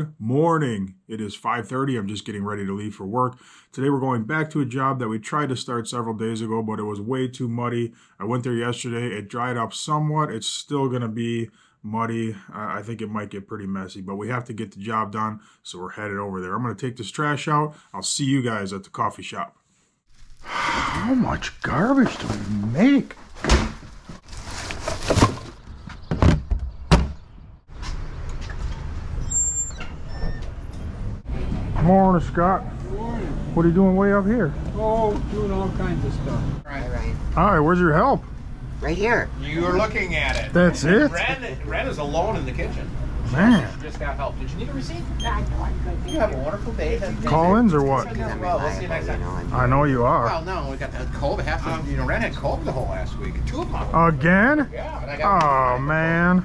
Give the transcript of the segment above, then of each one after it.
Good morning. It is 5:30. I'm just getting ready to leave for work. Today we're going back to a job that we tried to start several days ago, but it was way too muddy. I went there yesterday. It dried up somewhat. It's still going to be muddy. I think it might get pretty messy, but we have to get the job done, so we're headed over there. I'm going to take this trash out. I'll see you guys at the coffee shop. How much garbage do we make? Morning, Scott. Good morning. What are you doing way up here? Oh, doing all kinds of stuff. Right. All right, where's your help? Right here. You were looking at it. That's it? Ren is alone in the kitchen. Man. She just got help. Did you need a receipt? You have a wonderful day. Call-ins or what? Well, we'll see you next time. I know you are. Well, no, we got the COVID. Ren had COVID the whole last week. Two of them. Again? Yeah. And I got Oh, man.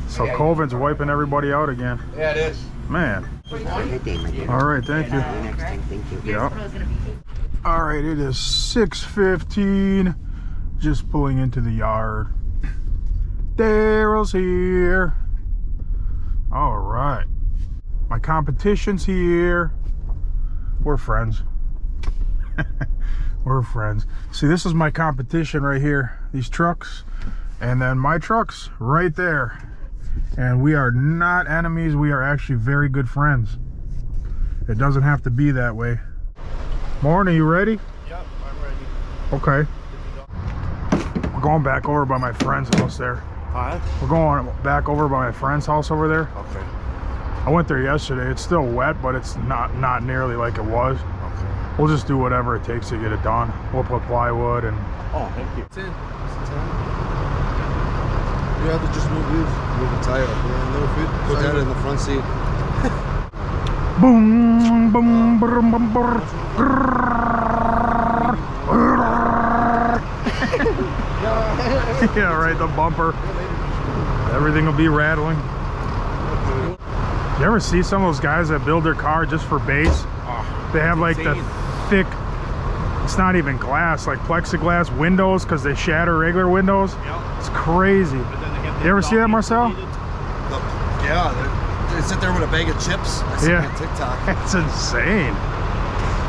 So COVID's wiping everybody out again. Yeah, it is. Man. Have a good day, my dear. All right, thank you. See you next time. Thank you. Yeah. All right, it is 6:15. Just pulling into the yard. Daryl's here. All right. My competition's here. We're friends. We're friends. See, this is my competition right here. These trucks. And then my truck's right there. And we are not enemies. We are actually very good friends. It doesn't have to be that way. Morning, you ready? Yep, I'm ready. Okay. We're going back over by my friend's house there. Huh? We're going back over by my friend's house over there. Okay. I went there yesterday. It's still wet, but it's not nearly like it was. Okay. We'll just do whatever it takes to get it done. We'll put plywood and... Oh, thank you. It's in. You have to just move the tire. Put that in the front seat. Boom, boom, boom, boom, boom. Yeah, right, the bumper. Everything will be rattling. You ever see some of those guys that build their car just for base? They have like the thick, it's not even glass, like plexiglass windows because they shatter regular windows. It's crazy. You ever see that, Marcel? Yeah, they sit there with a bag of chips. I see it on TikTok. It's insane.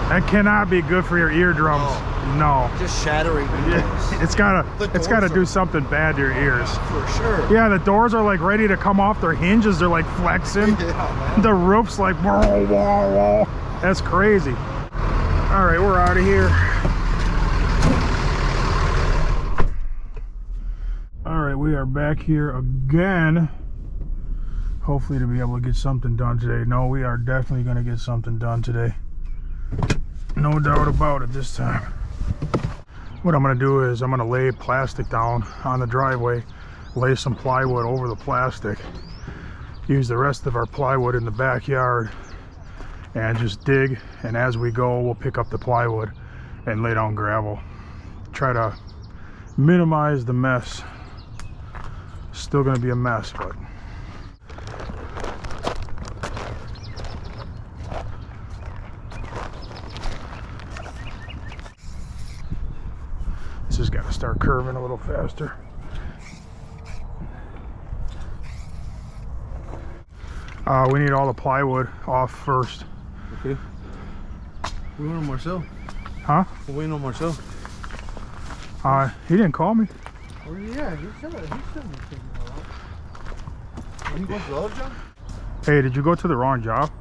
That cannot be good for your eardrums. No. Just shattering windows. It's gotta do something bad to your ears. For sure. Yeah, the doors are like ready to come off their hinges. They're like flexing. Yeah, man. The roof's like whoa, whoa, whoa. That's crazy. All right, we're out of here. All right, we are back here again. Hopefully to be able to get something done today. No, we are definitely going to get something done today. No doubt about it this time. What I'm going to do is I'm going to lay plastic down on the driveway, lay some plywood over the plastic, use the rest of our plywood in the backyard, and just dig, and as we go we'll pick up the plywood and lay down gravel. Try to minimize the mess. Still going to be a mess, but this has got to start curving a little faster. We need all the plywood off first. Okay. We went on Marcel. Huh? We're waiting on Marcel. He didn't call me. Oh, yeah, he said it. You going to the other job? Hey, did you go to the wrong job?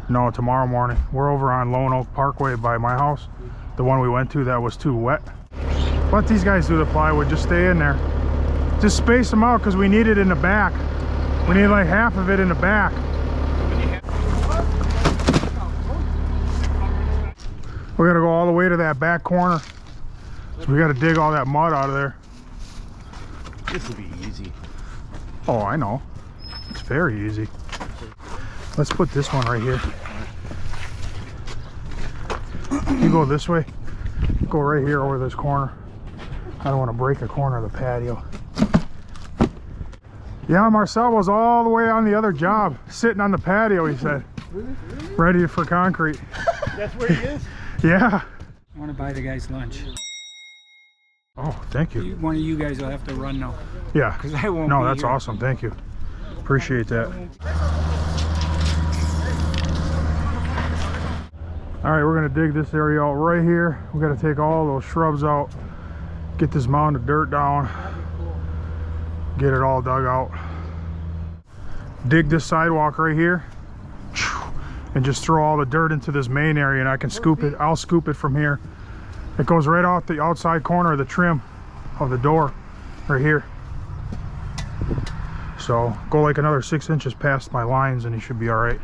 No, tomorrow morning. We're over on Lone Oak Parkway by my house. The one we went to that was too wet. Let these guys do the plywood. Just stay in there. Just space them out because we need it in the back. We need like half of it in the back. We gotta go all the way to that back corner. So we gotta dig all that mud out of there. This will be easy. Oh, I know. It's very easy. Let's put this one right here. You go this way. Go right here over this corner. I don't want to break a corner of the patio. Yeah, Marcel was all the way on the other job, sitting on the patio, he said. Really? Ready for concrete. That's where he is? Yeah. I want to buy the guy's lunch. Oh, thank you. One of you guys will have to run now. Yeah. 'Cause I won't No, be that's here. awesome. Thank you. Appreciate that. All right, we're gonna dig this area out right here. We gotta take all those shrubs out, get this mound of dirt down, get it all dug out. Dig this sidewalk right here, and just throw all the dirt into this main area, and I can scoop it. I'll scoop it from here. It goes right out the outside corner of the trim of the door, right here. So go like another 6 inches past my lines, and you should be all right.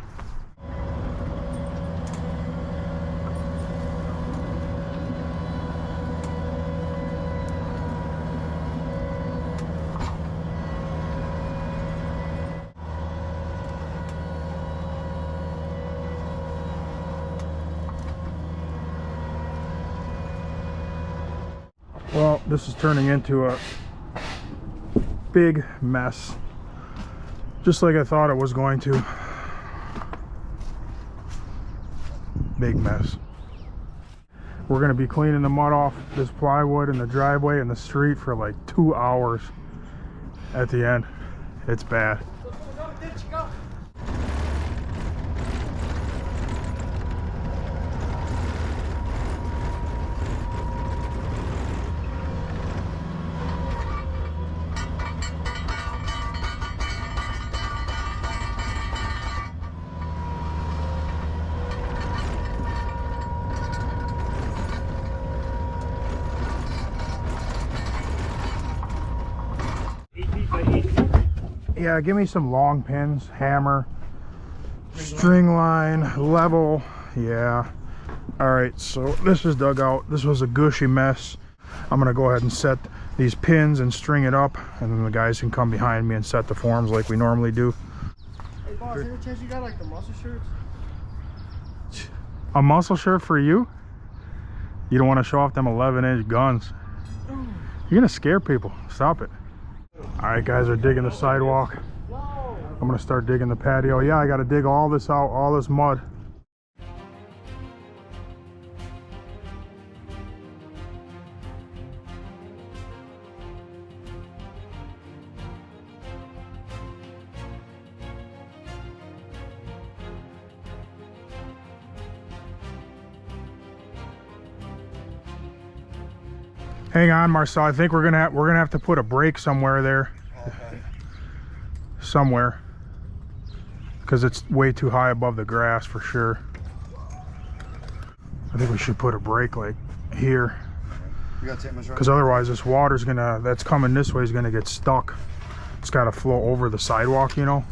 Well, this is turning into a big mess, just like I thought it was going to. Big mess. We're going to be cleaning the mud off this plywood in the driveway and the street for like 2 hours at the end. It's bad. Yeah, give me some long pins, hammer, string line, level. Yeah. All right, so this is dug out. This was a gushy mess. I'm gonna go ahead and set these pins and string it up, and then the guys can come behind me and set the forms like we normally do. Hey boss, any chance you got like the muscle shirts? A muscle shirt for you? You don't want to show off them 11-inch guns. You're gonna scare people. Stop it. All right, guys are digging the sidewalk. I'm gonna start digging the patio. Yeah, I gotta dig all this out, all this mud. Hang on, Marcel. I think we're gonna have to put a break somewhere there. Okay. Somewhere, because it's way too high above the grass for sure. I think we should put a break like here, You got tape measure? because otherwise this water's gonna, that's coming this way, is gonna get stuck. It's got to flow over the sidewalk, you know.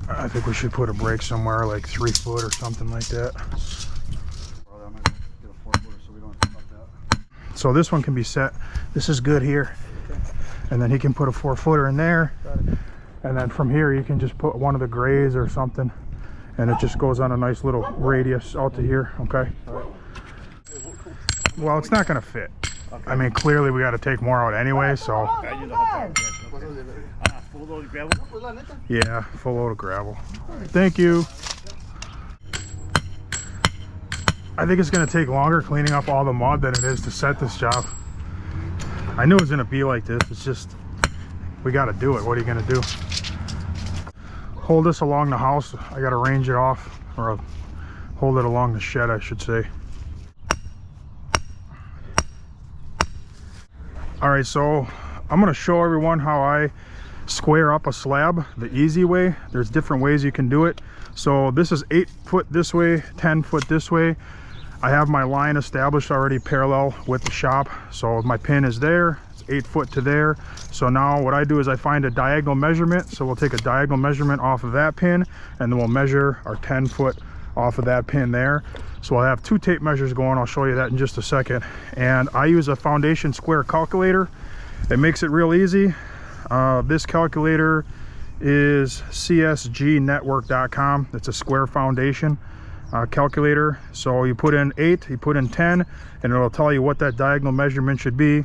I think we should put a break somewhere like 3 foot or something like that. Or I might get a 4-footer so we don't have to cut that. So this one can be set. This is good here. And then he can put a 4-footer in there. And then from here you can just put one of the grays or something, and it just goes on a nice little radius out to here. Okay. Well, it's not gonna fit. I mean, clearly we got to take more out anyway, so yeah, full load of gravel. Thank you. I think it's gonna take longer cleaning up all the mud than it is to set this job. I knew it was gonna be like this. It's just, we got to do it. What are you gonna do? Hold this along the house. I got to range it off, or hold it along the shed, I should say. All right, so I'm gonna show everyone how I square up a slab the easy way. There's different ways you can do it. So this is 8 foot this way, 10 foot this way. I have my line established already parallel with the shop. So my pin is there, it's 8 foot to there. So now what I do is I find a diagonal measurement. So we'll take a diagonal measurement off of that pin, and then we'll measure our 10 foot off of that pin there. So I'll have 2 tape measures going. I'll show you that in just a second. And I use a foundation square calculator. It makes it real easy. This calculator is csgnetwork.com. It's a square foundation calculator. So you put in 8, you put in 10, and it'll tell you what that diagonal measurement should be.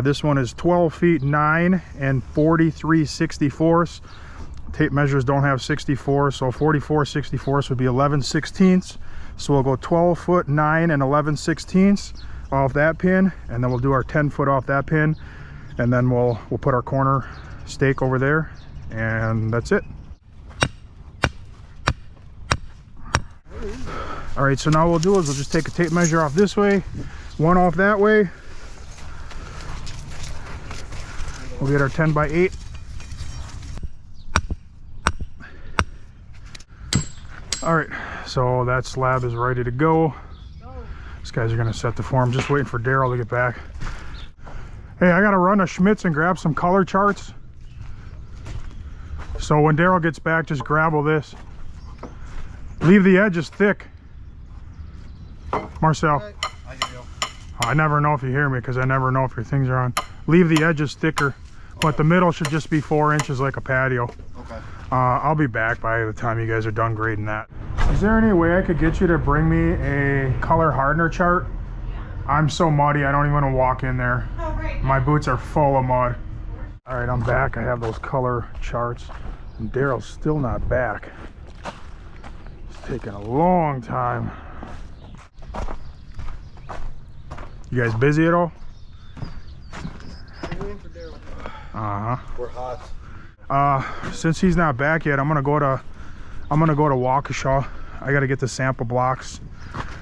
This one is 12 feet 9 and 43/64. Tape measures don't have 64, so 44/64 would be 11/16. So we'll go 12 foot 9 and 11/16. off that pin, and then we'll do our 10 foot off that pin, and then we'll put our corner stake over there, and that's it. All right, so now what we'll do is we'll just take a tape measure off this way, one off that way. We'll get our 10 by 8. All right, so that slab is ready to go. These guys are gonna set the form. Just waiting for Daryl to get back. Hey, I gotta run to Schmitz and grab some color charts. So when Daryl gets back, just grab all this. Leave the edges thick. Marcel. I never know if you hear me because I never know if your things are on. Leave the edges thicker, but the middle should just be 4 inches like a patio. Okay. I'll be back by the time you guys are done grading that. Is there any way I could get you to bring me a color hardener chart? I'm so muddy, I don't even want to walk in there. My boots are full of mud. All right, I'm back. I have those color charts. And Daryl's still not back. It's taking a long time. You guys busy at all? Uh-huh. We're hot. Since he's not back yet, I'm gonna go to Waukesha. I gotta get the sample blocks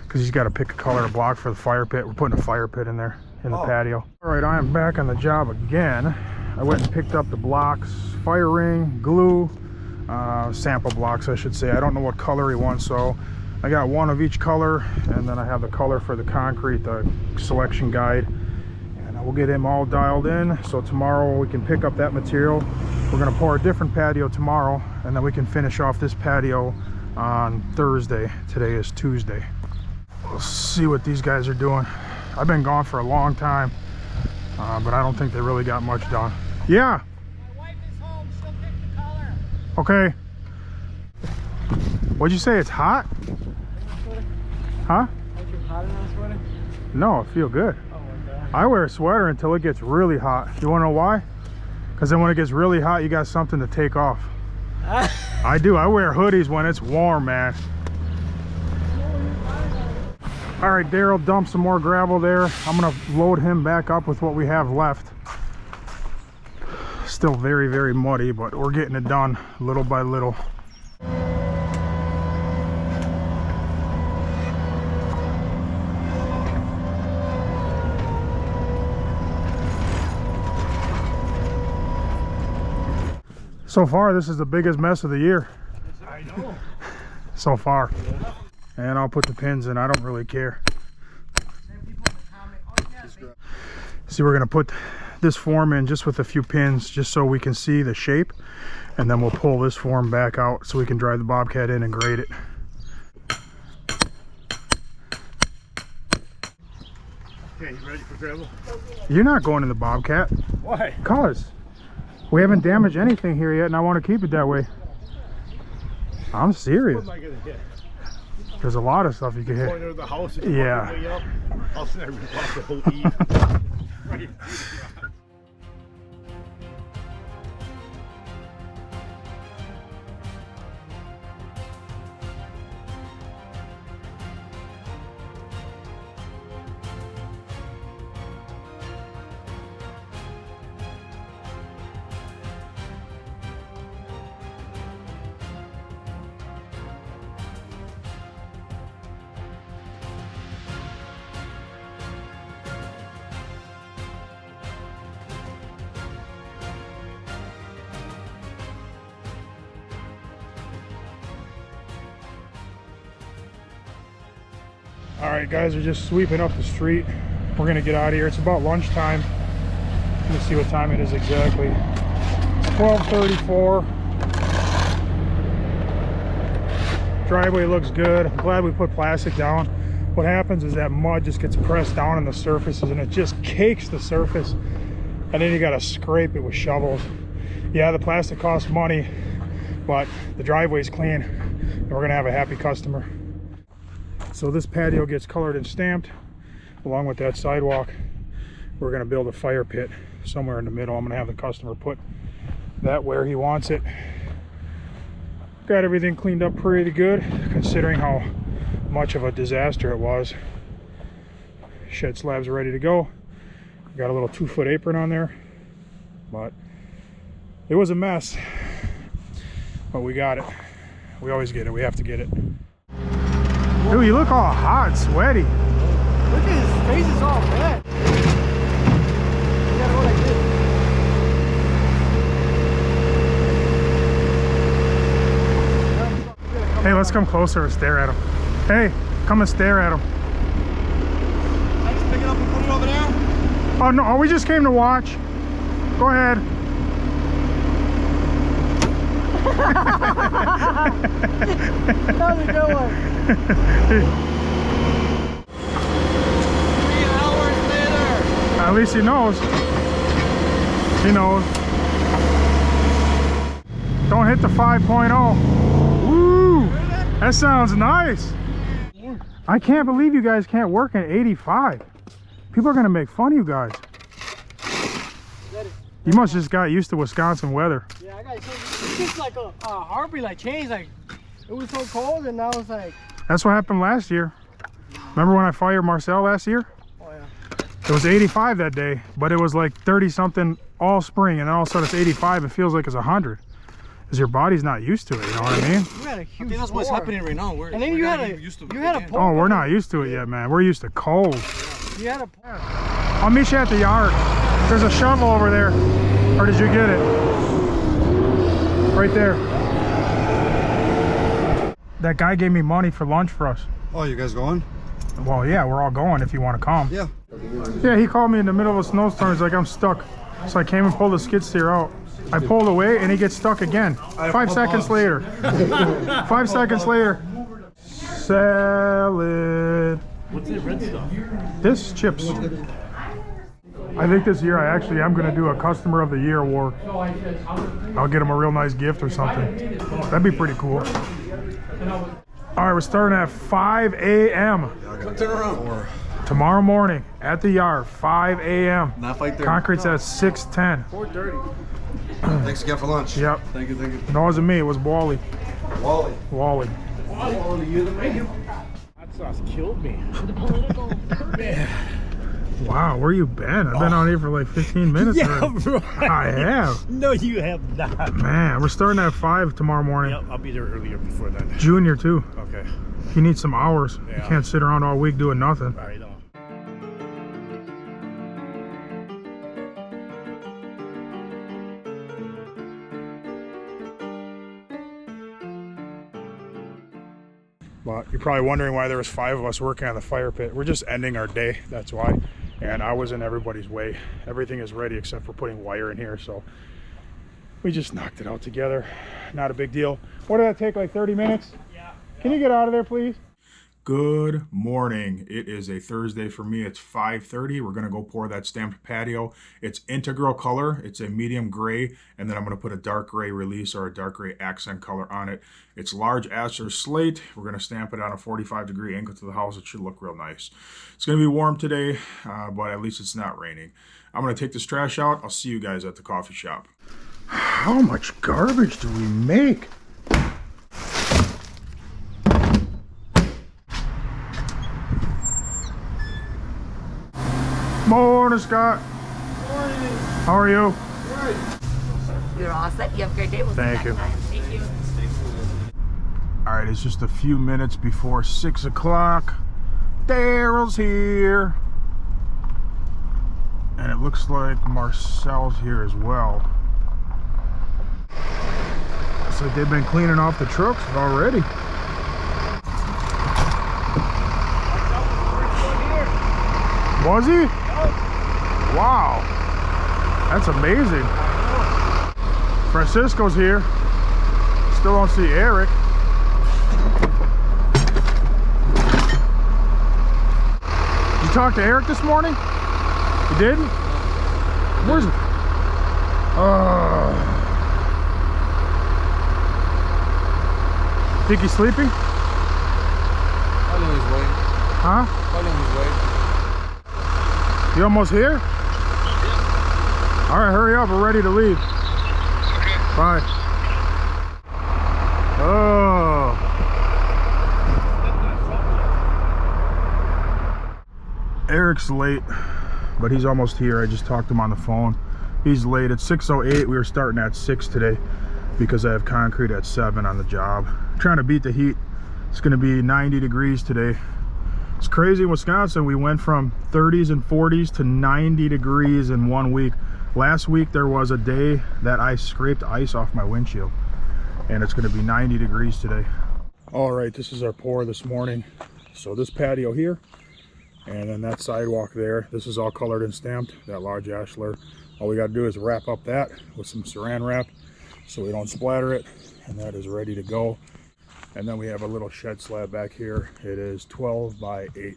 because he's got to pick a color of block for the fire pit. We're putting a fire pit in there in the patio. All right, I am back on the job again. I went and picked up the blocks, fire ring, glue, sample blocks, I should say. I don't know what color he wants, so I got one of each color, and then I have the color for the concrete, the selection guide. We'll get him all dialed in, so tomorrow we can pick up that material. We're gonna pour a different patio tomorrow, and then we can finish off this patio on Thursday. Today is Tuesday. We'll see what these guys are doing. I've been gone for a long time, but I don't think they really got much done. Yeah. My wife is home. She'll pick the color. Okay. What'd you say? It's hot? Huh? Like you're hot in a sweater? No, I feel good. Oh my God. I wear a sweater until it gets really hot. You wanna know why? Because then when it gets really hot, you got something to take off. I do. I wear hoodies when it's warm, man. All right, Daryl dumped some more gravel there. I'm gonna load him back up with what we have left. Still very, very muddy, but we're getting it done little by little. So far, this is the biggest mess of the year. I know. So far. And I'll put the pins in. I don't really care. See, we're gonna put this form in just with a few pins, just so we can see the shape, and then we'll pull this form back out so we can drive the Bobcat in and grade it. Okay, you ready for gravel? You're not going in the Bobcat. Why? Cause we haven't damaged anything here yet, and I want to keep it that way. I'm serious. What am I gonna hit? There's a lot of stuff you can hit. Corner of the house and Yeah. way up. I'll never rip off the whole eve. Right. All right, guys, we're just sweeping up the street. We're gonna get out of here. It's about lunchtime. Let me see what time it is exactly. It's 12:34. Driveway looks good. I'm glad we put plastic down. What happens is that mud just gets pressed down on the surfaces and it just cakes the surface. And then you gotta scrape it with shovels. Yeah, the plastic costs money, but the driveway's clean and we're gonna have a happy customer. So this patio gets colored and stamped along with that sidewalk. We're gonna build a fire pit somewhere in the middle. I'm gonna have the customer put that where he wants it. Got everything cleaned up pretty good considering how much of a disaster it was. Shed slabs are ready to go. Got a little 2-foot apron on there, but it was a mess, but we got it. We always get it. We have to get it. Dude, you look all hot and sweaty. Look at his face, is all red. You gotta go like this. Hey, let's come closer and stare at him. Hey, come and stare at him. I just pick it up and put it over there. Oh no, we just came to watch. Go ahead. How's it going? 3 hours later. At least he knows. He knows. Don't hit the 5.0. Woo! That sounds nice. I can't believe you guys can't work in 85. People are gonna make fun of you guys. You must just got used to Wisconsin weather. Yeah, I got it. It's just like a heartbeat, like changed. Like it was so cold, and now it's like. That's what happened last year. Remember when I fired Marcel last year? Oh yeah. It was 85 that day, but it was like 30 something all spring, and then all of a sudden it's 85. It feels like it's 100. Because your body's not used to it, you know what I mean? You had a huge. I think that's what's happening right now. And then you had a Oh, we're not used to it yet, man. We're used to cold. You had a. I'll meet you at the yard. There's a shovel over there. Or did you get it? Right there. That guy gave me money for lunch for us. Oh, you guys going? Well, yeah, we're all going if you want to come. Yeah. Yeah, he called me in the middle of a snowstorm. He's like, I'm stuck. So I came and pulled the skid steer out. I pulled away and he gets stuck again. 5 seconds later. 5 seconds later. Salad. What's that red stuff? This chips. I think this year I actually am going to do a Customer of the Year award. I'll get him a real nice gift or something. That'd be pretty cool. All right, we're starting at 5 a.m. Turn around. tomorrow morning at the yard, 5 a.m. Not 5:30. Concrete's at 6:10. 4:30. Thanks again for lunch. Yep. Thank you. No, it wasn't me. It was Wally. Wally. Wally. You're the man. That sauce killed me. Wow, where you been? I've been out here for like 15 minutes. Yeah, already. bro. I have. No, you have not. Man, we're starting at 5 tomorrow morning. Yep, I'll be there earlier before then. Junior too. Okay. You need some hours. You Yeah. can't sit around all week doing nothing. All right, on. But you're probably wondering why there was 5 of us working on the fire pit. We're just ending our day, that's why. And I was in everybody's way. Everything is ready except for putting wire in here, so we just knocked it out together. Not a big deal. What did that take, like 30 minutes? Yeah. Can you get out of there, please? Good morning. It is a Thursday for me. It's 5:30. We're going to go pour that stamped patio. It's integral color. It's a medium gray, and then I'm going to put a dark gray release or a dark gray accent color on it. It's large acer slate. We're going to stamp it on a 45-degree angle to the house. It should look real nice. It's going to be warm today, but at least it's not raining. I'm going to take this trash out. I'll see you guys at the coffee shop. How much garbage do we make? Morning, Scott. Morning. How are you? You're all set. You have a great day. We'll see Thank you. next time. Thank you. All right, it's just a few minutes before 6 o'clock. Daryl's here. And it looks like Marcel's here as well. Looks like they've been cleaning off the trucks already. Was he? Wow. That's amazing. Francisco's here. Still don't see Eric. Did you talk to Eric this morning? You didn't? Where's it? Think he's sleeping? I know he's waiting. Huh? I know he's waiting. You almost here? All right, hurry up. We're ready to leave. Bye. Oh. Eric's late, but he's almost here. I just talked to him on the phone. He's late. It's 6:08. We were starting at 6 today because I have concrete at 7 on the job. I'm trying to beat the heat. It's going to be 90 degrees today. It's crazy in Wisconsin. We went from 30s and 40s to 90 degrees in 1 week. Last week there was a day that I scraped ice off my windshield, and it's going to be 90 degrees today. All right, this is our pour this morning. So this patio here, and then that sidewalk there, this is all colored and stamped, that large ashlar. All we got to do is wrap up that with some saran wrap so we don't splatter it, and that is ready to go. And then we have a little shed slab back here. It is 12 by 8. You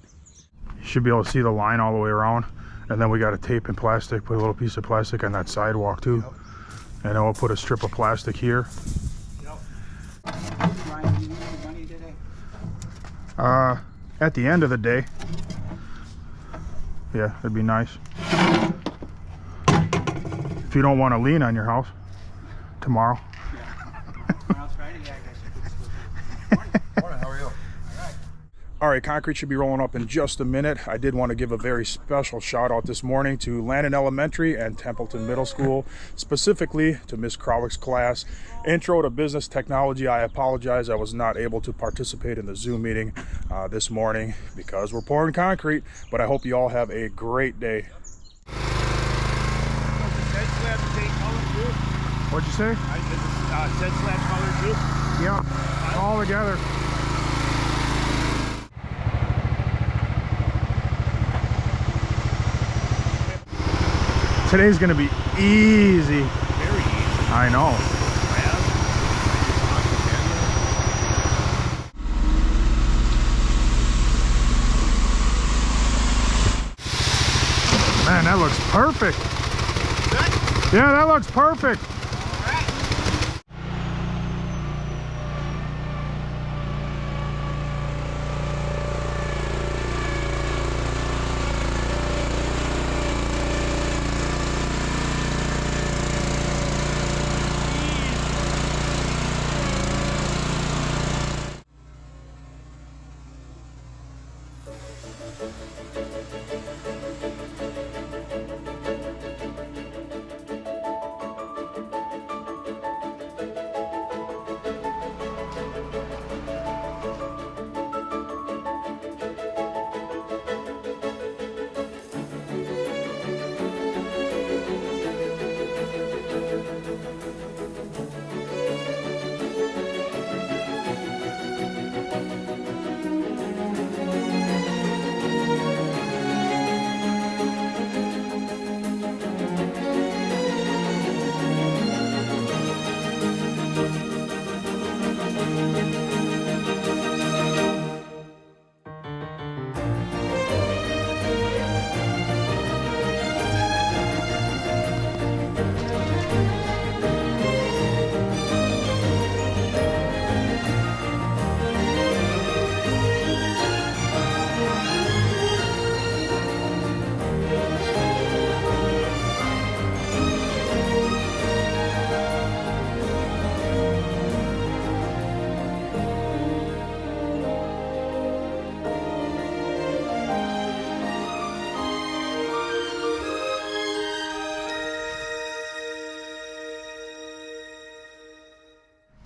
should be able to see the line all the way around. And then we got a tape and plastic, put a little piece of plastic on that sidewalk too. Yep. And then we'll put a strip of plastic here. Yep. Ryan, you need the money today? At the end of the day. Yeah, it'd be nice. If you don't want to lean on your house tomorrow. Tomorrow's Friday, yeah, I guess you could still do it. Morning, how are you? All right. All right, concrete should be rolling up in just a minute. I did want to give a very special shout out this morning to Landon Elementary and Templeton Middle School, specifically to Miss Krowick's class, Intro to Business Technology. I apologize, I was not able to participate in the Zoom meeting this morning because we're pouring concrete, but I hope you all have a great day. What'd you say? Said slab color too? Yep, all together. Today's gonna be easy. Very easy. I know. Man, that looks perfect. Good? Yeah, that looks perfect. All right.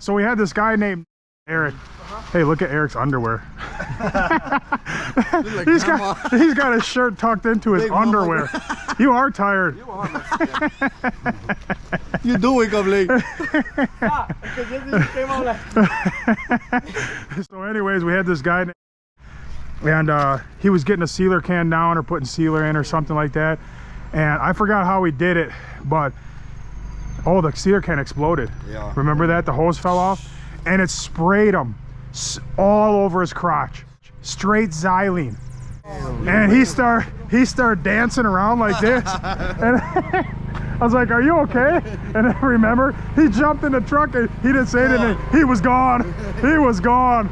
So we had this guy named Eric. Hey, look at Eric's underwear. Like he's got his shirt tucked into his Big mama. underwear. You are tired. You are. You do wake up late. So anyways, we had this guy and he was getting a sealer can down or putting sealer in or something like that. And I forgot how he did it, but oh, the sealer can exploded. Yeah. Remember that? The hose fell off and it sprayed him all over his crotch. Straight xylene. And he started dancing around like this. And I was like, are you okay? And I remember he jumped in the truck and he didn't say anything. He was gone. He was gone.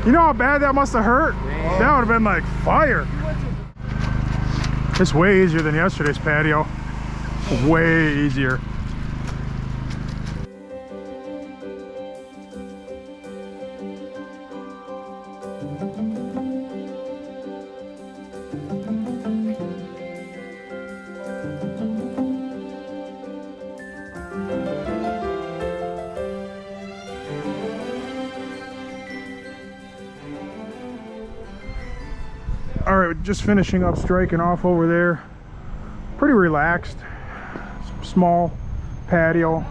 You know how bad that must have hurt? That would have been like fire. It's way easier than yesterday's patio. Way easier. just finishing up striking off over there. Pretty relaxed. Small patio.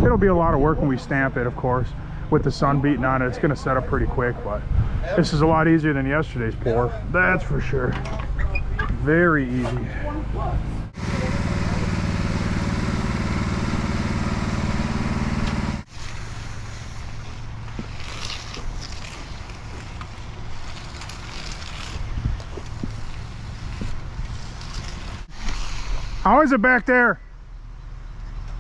It'll be a lot of work when we stamp it, of course. With the sun beating on it, it's gonna set up pretty quick, but this is a lot easier than yesterday's pour. That's for sure. Very easy. How is it back there?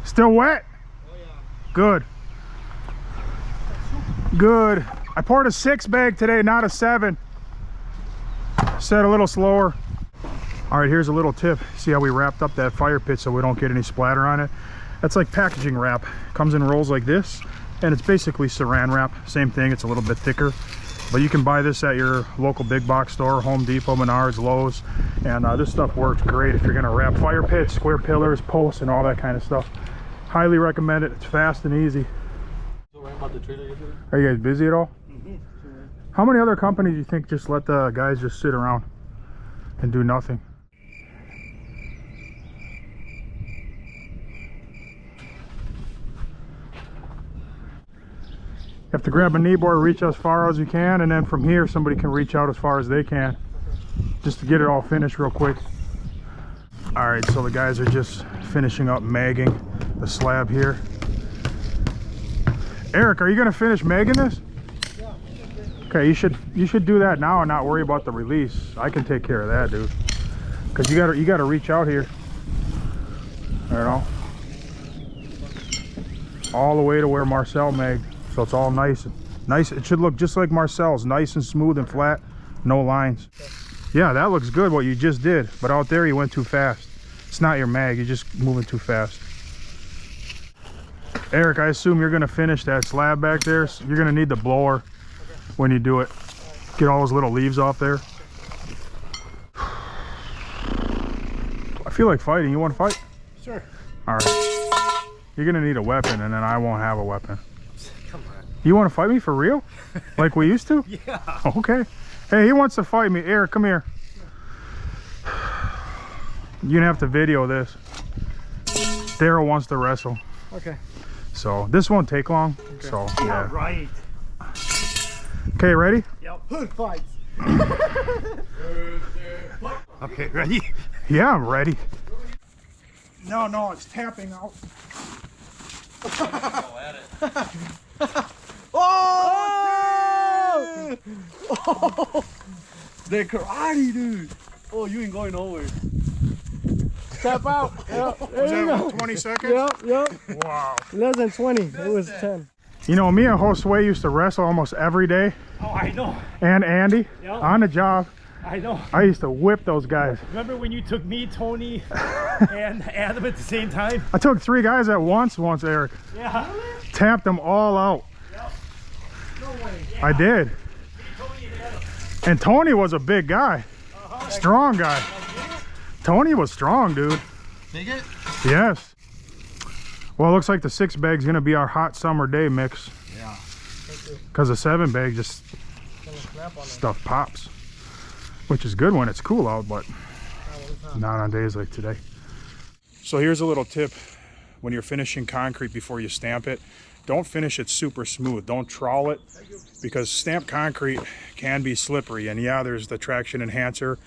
Still wet? Oh yeah. Good. Good. I poured a 6 bag today, not a 7. Set a little slower. All right, here's a little tip. See how we wrapped up that fire pit so we don't get any splatter on it? That's like packaging wrap. Comes in rolls like this, and it's basically saran wrap. Same thing, it's a little bit thicker. But you can buy this at your local big box store, Home Depot, Menards, Lowe's. And this stuff works great if you're gonna wrap fire pits, square pillars, posts, and all that kind of stuff. Highly recommend it. It's fast and easy. Are you guys busy at all? How many other companies do you think just let the guys just sit around and do nothing? You have to grab a knee board, reach as far as you can, and then from here somebody can reach out as far as they can, just to get it all finished real quick. All right, so the guys are just finishing up magging the slab here. Eric, are you gonna finish magging this? Yeah. Okay, you should do that now and not worry about the release. I can take care of that, dude. Cause you gotta reach out here. You know, all the way to where Marcel magged. So it's all nice. It should look just like Marcel's, nice and smooth and flat, no lines. Yeah, that looks good what you just did, but out there you went too fast. It's not your mag, you're just moving too fast. Eric, I assume you're gonna finish that slab back there. So you're gonna need the blower when you do it. Get all those little leaves off there. I feel like fighting. You wanna fight? Sure. All right. You're gonna need a weapon and then I won't have a weapon. Come on. You wanna fight me for real? Like we used to? Yeah. Okay. Hey, he wants to fight me. Eric, come here. You're gonna have to video this. Daryl wants to wrestle. Okay. So this won't take long. Okay. So yeah. Right. Okay, ready? Yep. Hood fights. Okay, ready? Yeah, I'm ready. No, it's tapping out. Oh! Oh! The karate, dude. Oh, you ain't going nowhere. Tap out. Yep. There you go. 20 seconds? Yep. Wow. Less than 20. It was 10. You know, me and Josue used to wrestle almost every day. Oh, I know. And Andy, Yep. on the job. I know. I used to whip those guys. Remember when you took me, Tony, and Adam at the same time? I took 3 guys at once, Eric. Yeah. Tapped them all out. Yep. No way. Yeah. I did. Me, Tony, and Adam. And Tony was a big guy. Strong guy. Tony was strong, dude. Take it? Yes. Well, it looks like the 6 bag's gonna be our hot summer day mix. Yeah. Because the 7 bag just stuff pops. Which is good when it's cool out, but not on days like today. So here's a little tip. When you're finishing concrete before you stamp it, don't finish it super smooth. Don't trowel it, because stamped concrete can be slippery. And yeah, there's the traction enhancer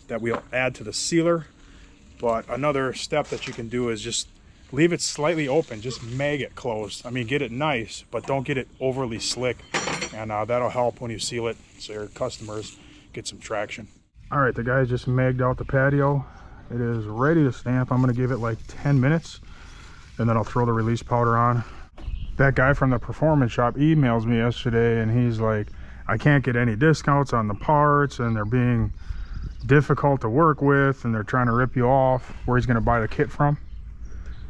that we'll add to the sealer. But another step that you can do is just leave it slightly open. Just mag it closed. I mean, get it nice, but don't get it overly slick. And that'll help when you seal it so your customers get some traction. All right, the guys just magged out the patio. It is ready to stamp. I'm gonna give it like 10 minutes and then I'll throw the release powder on. That guy from the performance shop emails me yesterday and he's like, I can't get any discounts on the parts and they're being difficult to work with and they're trying to rip you off, where he's gonna buy the kit from.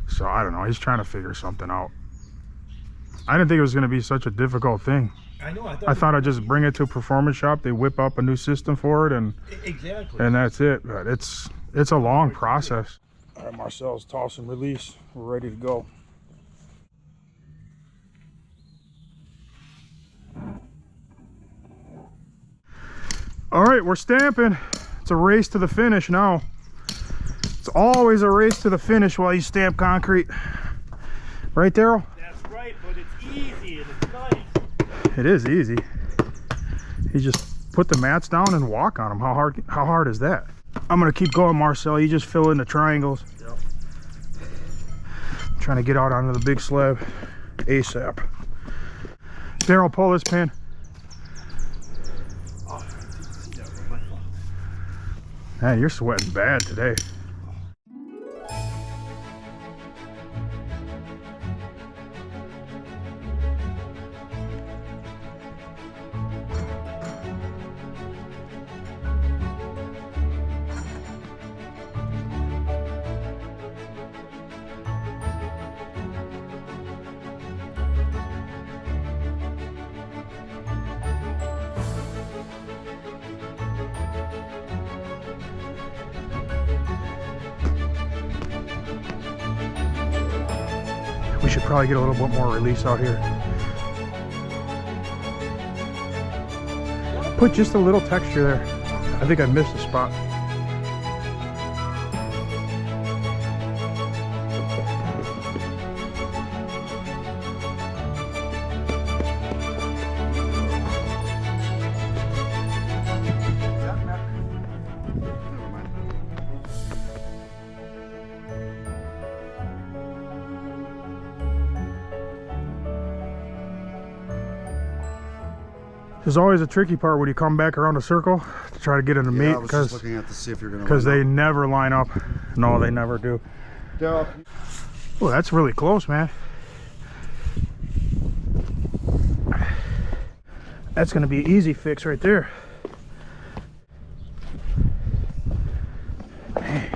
So I don't know, he's trying to figure something out. I didn't think it was gonna be such a difficult thing. I know. I thought I'd just bring it to a performance shop. They whip up a new system for it, and exactly. And that's it. But it's a long process. All right, Marcel's toss and release. We're ready to go. All right, we're stamping. It's a race to the finish now. It's always a race to the finish while you stamp concrete. Right, Daryl? That's right, but it's easy and it's nice. It is easy. You just put the mats down and walk on them. How hard is that? I'm gonna keep going, Marcel. You just fill in the triangles. Yep. Trying to get out onto the big slab ASAP. Daryl, pull this pin. Oh, yeah, my fault. Man, you're sweating bad today. We should probably get a little bit more release out here. Put just a little texture there. I think I missed a spot. There's always a tricky part when you come back around a circle to try to get into meet, I was just looking at to see if you're gonna. because they never line up. No, they never do. Daryl. Oh, that's really close, man. That's gonna be an easy fix right there. Man.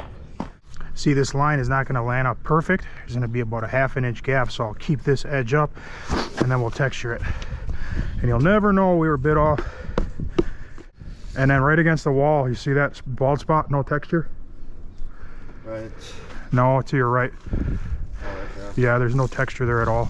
See, this line is not gonna line up perfect. There's gonna be about a ½ inch gap, so I'll keep this edge up and then we'll texture it. And you'll never know we were bit off. And then right against the wall, you see that bald spot, no texture? Right. No, to your right. Oh, right there. Yeah, there's no texture there at all.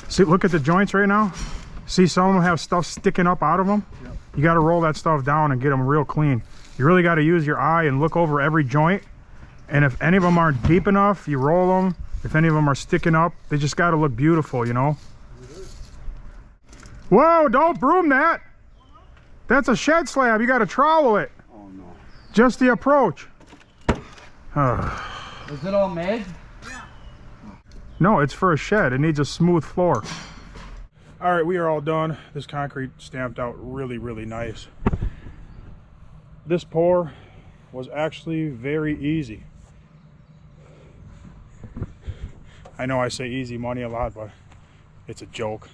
See, look at the joints right now. See, some of them have stuff sticking up out of them. Yep. You got to roll that stuff down and get them real clean. You really got to use your eye and look over every joint. And if any of them aren't deep enough, you roll them. If any of them are sticking up, they just got to look beautiful, you know? Whoa, don't broom that. That's a shed slab. You got to trowel it. Oh no. Just the approach. Is it all made? No, it's for a shed. It needs a smooth floor. All right, we are all done. This concrete stamped out really, really nice. This pour was actually very easy. I know I say easy money a lot, but it's a joke.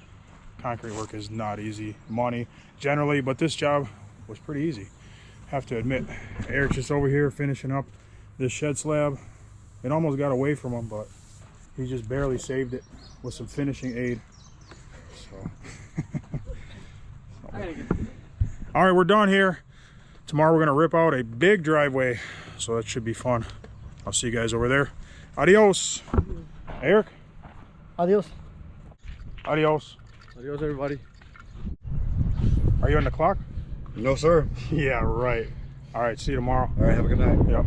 Concrete work is not easy money generally, but this job was pretty easy. Have to admit, Eric's just over here finishing up this shed slab. It almost got away from him, but he just barely saved it with some finishing aid. So. All right, we're done here. Tomorrow we're gonna rip out a big driveway, so that should be fun. I'll see you guys over there. Adios. Eric? Adios. Adios. Adios, everybody. Are you on the clock? No, sir. Yeah, right. All right, see you tomorrow. All right, have a good night. Yep.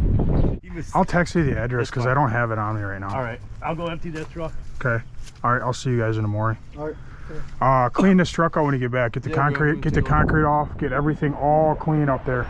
I'll text you the address because I don't have it on me right now. All right, I'll go empty that truck. Okay. All right, I'll see you guys in the morning. All right. Clean this truck out when you get back. Get the Yeah, concrete, get the concrete off, get everything all clean up there.